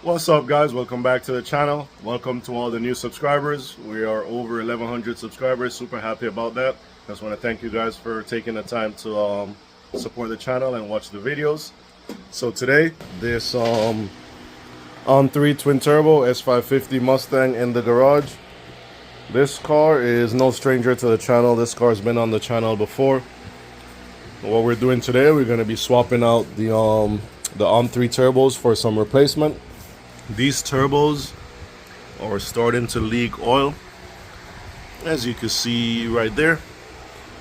What's up, guys? Welcome back to the channel. Welcome to all the new subscribers. We are over 1100 subscribers. Super happy about that. Just want to thank you guys for taking the time to support the channel and watch the videos. So today, this On3 twin turbo S550 Mustang in the garage. This car is no stranger to the channel. This car has been on the channel before. What we're doing today, we're going to be swapping out the On3 turbos for some replacement. These turbos are starting to leak oil, as you can see right there.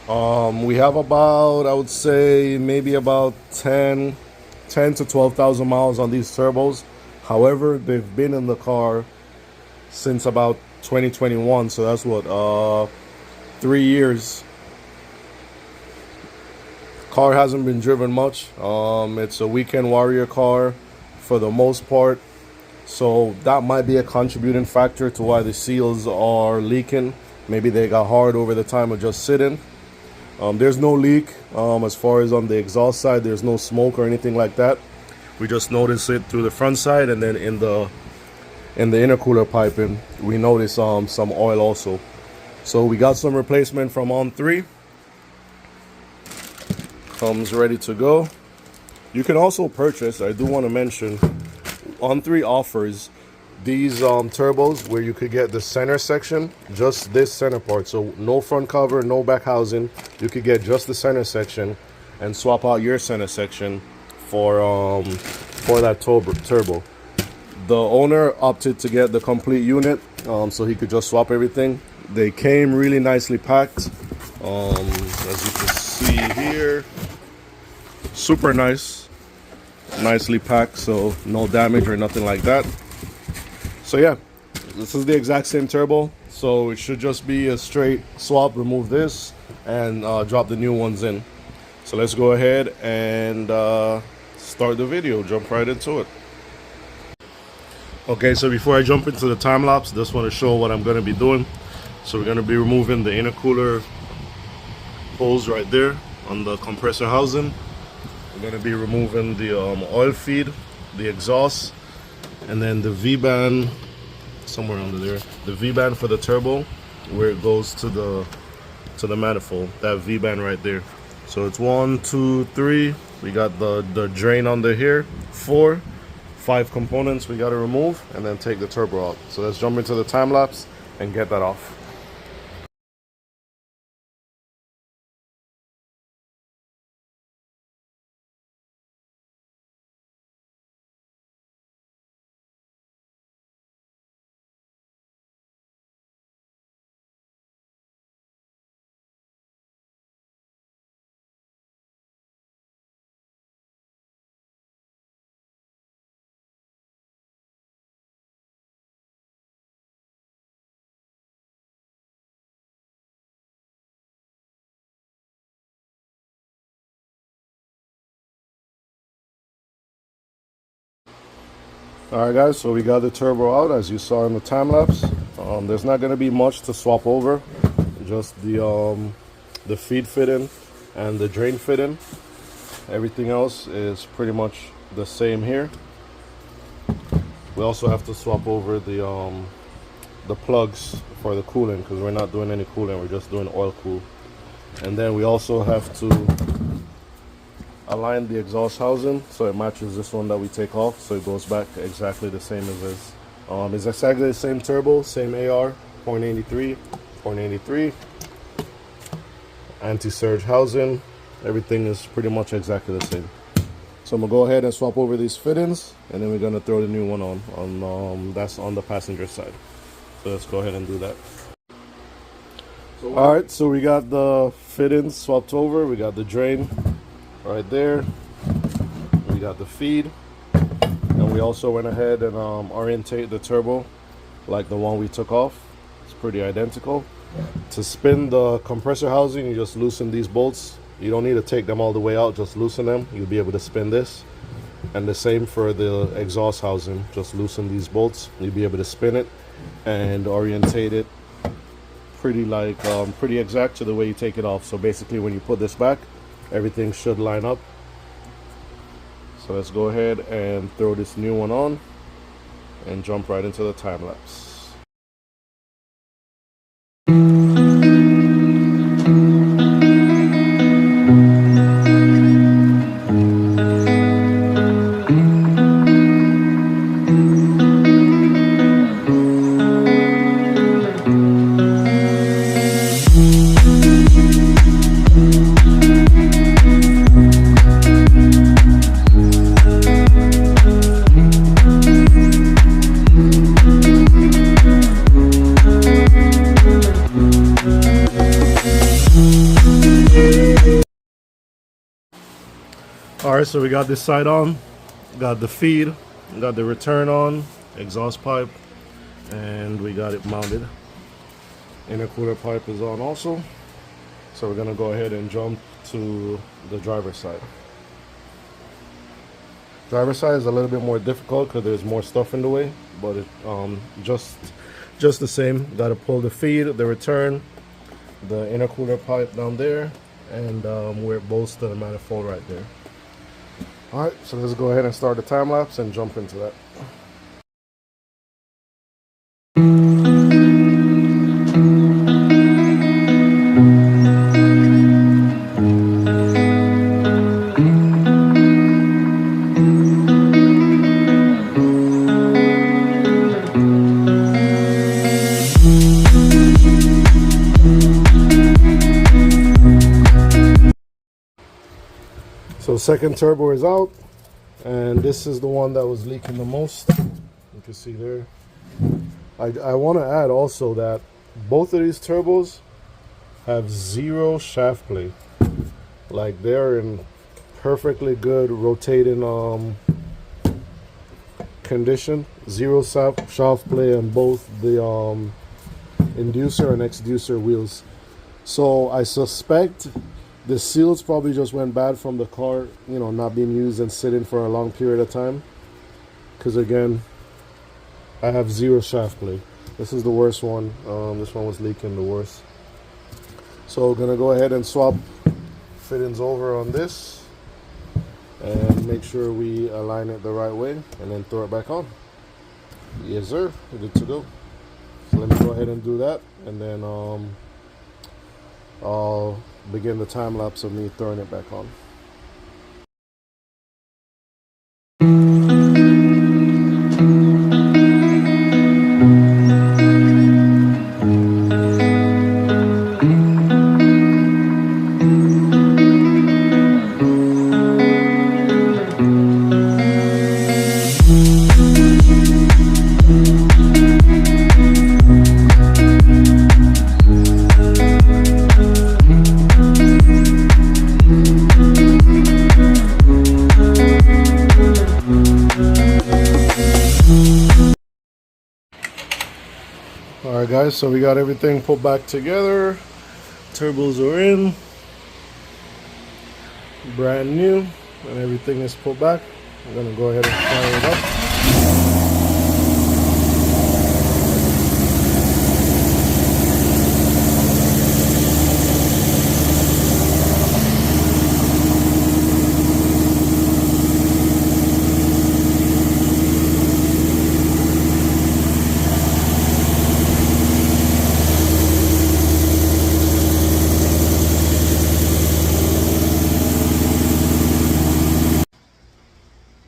We have about, I would say, maybe about 10 to 12,000 miles on these turbos. However, they've been in the car since about 2021, so that's what, 3 years. Car hasn't been driven much. It's a weekend warrior car for the most part. So that might be a contributing factor to why the seals are leaking. Maybe they got hard over the time of just sitting. There's no leak as far as on the exhaust side. There's no smoke or anything like that. We just notice it through the front side, and then in the intercooler piping, we notice some oil also. So we got some replacement from On3. Comes ready to go. You can also purchase, I do want to mention, On3 offers these turbos where you could get the center section, just this center part, so no front cover, no back housing. You could get just the center section and swap out your center section for that turbo. The owner opted to get the complete unit, so he could just swap everything. They came really nicely packed, as you can see here. Super nice. Nicely packed, so no damage or nothing like that. So yeah, this is the exact same turbo, so it should just be a straight swap. Remove this and drop the new ones in. So let's go ahead and start the video. Jump right into it. Okay, so before I jump into the time lapse, just want to show what I'm going to be doing. So we're going to be removing the intercooler holes right there on the compressor housing. We're going to be removing the oil feed, the exhaust, and then the V-band somewhere under there. The V-band for the turbo, where it goes to the manifold. That V-band right there. So it's 1, 2, 3. We got the drain under here. 4, 5 components we got to remove, and then take the turbo out. So let's jump into the time lapse and get that off. Alright guys, so we got the turbo out as you saw in the time lapse. There's not going to be much to swap over, just the feed fitting and the drain fitting. Everything else is pretty much the same here. We also have to swap over the plugs for the coolant, because we're not doing any coolant, we're just doing oil cool. And then we also have to align the exhaust housing so it matches this one that we take off, so it goes back exactly the same as this. It's exactly the same turbo, same AR, 0.83, anti-surge housing. Everything is pretty much exactly the same. So I'm gonna go ahead and swap over these fittings, and then we're gonna throw the new one on that's on the passenger side. So let's go ahead and do that. All right, so we got the fittings swapped over. We got the drain right there, we got the feed, and we also went ahead and orientate the turbo like the one we took off. It's pretty identical. To spin the compressor housing, you just loosen these bolts. You don't need to take them all the way out, just loosen them. You'll be able to spin this. And the same for the exhaust housing, just loosen these bolts. You'll be able to spin it and orientate it pretty exact to the way you take it off. So basically when you put this back, everything should line up. So let's go ahead and throw this new one on. and jump right into the time lapse. Alright, so we got this side on, got the feed, got the return on, exhaust pipe, and we got it mounted. Intercooler pipe is on also. So we're gonna go ahead and jump to the driver's side. Driver's side is a little bit more difficult because there's more stuff in the way, but it, just the same. Got to pull the feed, the return, the intercooler pipe down there, and where it bolts to the manifold right there. Alright, so let's go ahead and start the time lapse and jump into that. So second turbo is out, and this is the one that was leaking the most. You can see there. I want to add also that both of these turbos have zero shaft play. Like, they're in perfectly good rotating condition. Zero shaft play on both the inducer and exducer wheels. So I suspect the seals probably just went bad from the car, you know, not being used and sitting for a long period of time. Because again, I have zero shaft play. This is the worst one. This one was leaking the worst. So we're gonna go ahead and swap fittings over on this and make sure we align it the right way, and then throw it back on. Yes sir, we're good to go. So let me go ahead and do that, and then I'll begin the time lapse of me throwing it back on. Alright guys, so we got everything put back together. Turbos are in, brand new, and everything is put back. I'm gonna go ahead and fire it up.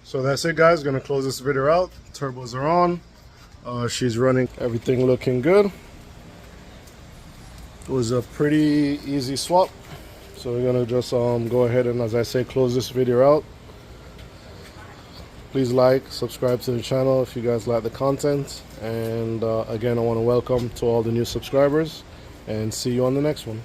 So that's it guys, gonna close this video out. Turbos are on, she's running, everything looking good. It was a pretty easy swap, so we're gonna just go ahead and, as I say, close this video out. Please like, subscribe to the channel if you guys like the content, and again, I want to welcome to all the new subscribers, and see you on the next one.